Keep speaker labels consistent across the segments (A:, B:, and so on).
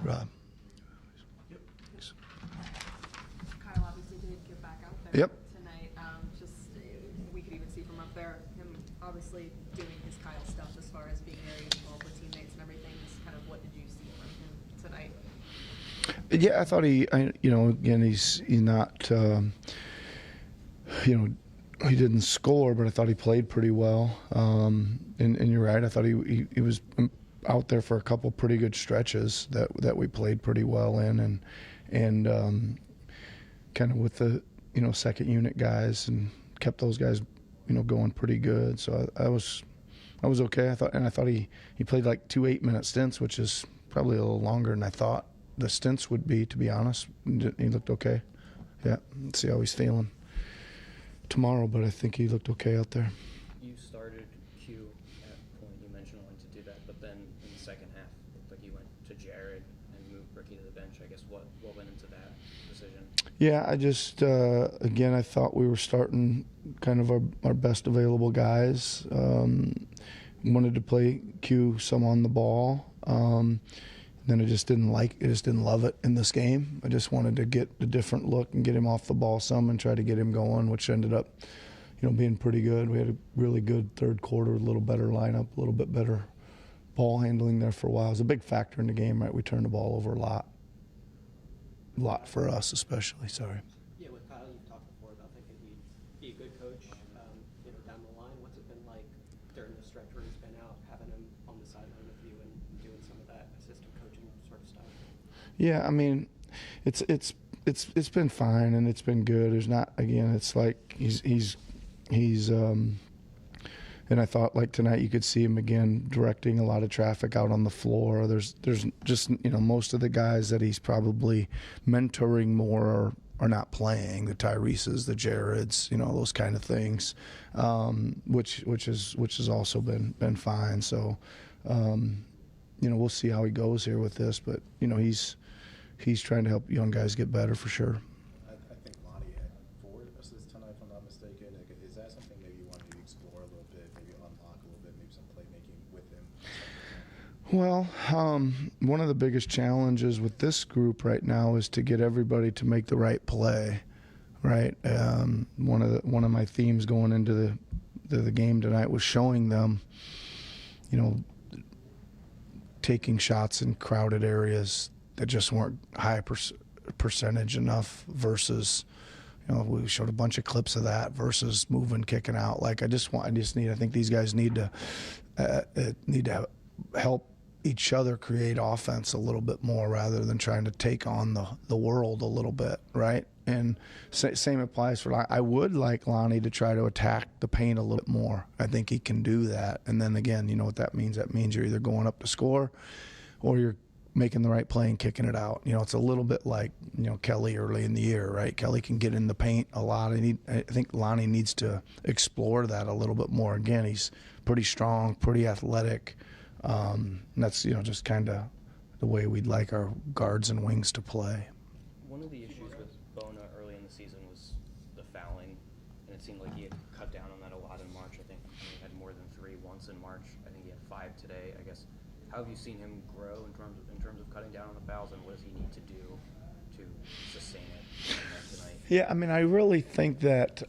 A: Rob.
B: Kyle obviously did get back out there
A: Yep.
B: tonight. We could even see from up there him obviously doing his Kyle stuff as far as being very involved with teammates and everything. Just kind of what did you see from him tonight?
A: Yeah, I thought again, he's not, he didn't score, but I thought he played pretty well. And you're right. I thought he was out there for a couple pretty good stretches that we played pretty well in, and kind of with the second unit guys and kept those guys going pretty good. So I was okay. I thought he played like 2 8-minute stints, which is probably a little longer than I thought the stints would be, to be honest. He looked okay. Yeah, let's see how he's feeling tomorrow, but I think he looked okay out there.
C: You started Q at point. You mentioned wanting to do that, but then in the second half, it looked like you went to Jared and moved Ricky to the bench. I guess what went into that decision?
A: Yeah, I just again, I thought we were starting kind of our best available guys. Wanted to play Q some on the ball. Then I just didn't love it in this game. I just wanted to get a different look and get him off the ball some and try to get him going, which ended up, being pretty good. We had a really good third quarter, a little better lineup, a little bit better ball handling there for a while. It was a big factor in the game, right? We turned the ball over a lot for us, especially. Sorry.
D: Yeah, with Kyle, you've talked before about thinking he'd be a good coach, down the line. What's it been like during the stretch where he's been out, having him on the sideline with you and doing some of that assistant coaching sort of stuff?
A: Yeah, I mean, it's been fine and it's been good. There's not, again, it's like he's and I thought like tonight you could see him again directing a lot of traffic out on the floor. There's just most of the guys that he's probably mentoring more are not playing. The Tyreses, the Jareds, those kind of things, which has also been fine. So we'll see how he goes here with this, but he's trying to help young guys get better for sure.
E: I think Lonnie had 4 assists tonight, if I'm not mistaken. Is that something maybe you want to explore a little bit, maybe unlock a little bit, maybe some playmaking with him?
A: Well, one of the biggest challenges with this group right now is to get everybody to make the right play, right? One of my themes going into the game tonight was showing them, taking shots in crowded areas that just weren't high percentage enough versus, we showed a bunch of clips of that versus moving, kicking out. Like I think these guys need to help each other create offense a little bit more rather than trying to take on the world a little bit, right? And same applies for, I would like Lonnie to try to attack the paint a little bit more. I think he can do that. And then again, you know what that means? That means you're either going up to score or you're making the right play and kicking it out. It's a little bit like, Kelly early in the year, right? Kelly can get in the paint a lot. I think Lonnie needs to explore that a little bit more. Again, he's pretty strong, pretty athletic. And that's, just kind of the way we'd like our guards and wings to play.
C: One of the issues with Bona early in the season was the fouling, and it seemed like he had cut down on that a lot in March. I think he had more than 3 once in March. I think he had 5 today. I guess, how have you seen him grow in terms of cutting down on the fouls, and what does he need to do to sustain it tonight?
A: Yeah, I mean, I really think that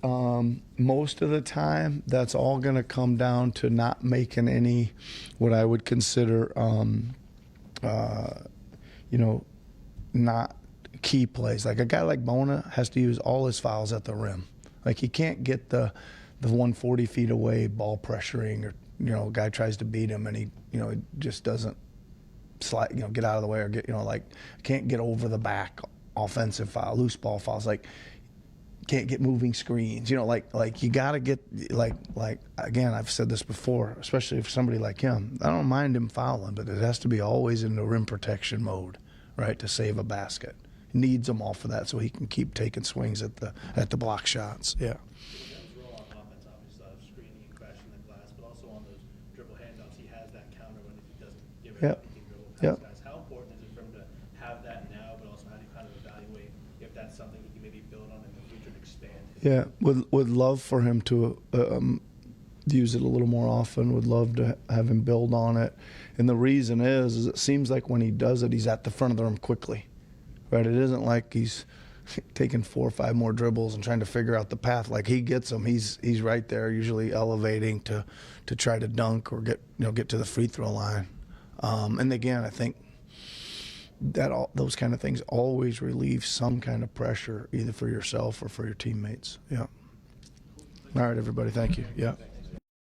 A: most of the time that's all going to come down to not making any what I would consider, not key plays. Like a guy like Bona has to use all his fouls at the rim. Like he can't get the 140 feet away ball pressuring, or a guy tries to beat him and he just doesn't slide, get out of the way, or can't get over the back offensive foul, loose ball fouls, like can't get moving screens, like you got to get like again, I've said this before, especially for somebody like him, I don't mind him fouling, but it has to be always in the rim protection mode, right, to save a basket. He needs them all for that so he can keep taking swings at the block shots. Yeah.
F: Role on offense, obviously, screening and crashing the glass, but also on those dribble handoffs, he has that counter when he doesn't give it
A: Yep.
F: up, he can dribble past
A: Yep.
F: guys. How important is it for him to have that now, but also how do you kind of evaluate if that's something he can maybe build on in the future and expand?
A: Yeah, would love for him to use it a little more often. Would love to have him build on it. And the reason is it seems like when he does it, he's at the front of the rim quickly, right? It isn't like he's taking 4 or 5 more dribbles and trying to figure out the path. Like he gets them, he's right there, usually elevating to try to dunk or get to the free throw line. And again, I think that those kind of things always relieve some kind of pressure, either for yourself or for your teammates. Yeah. All right, everybody. Thank you. Yeah.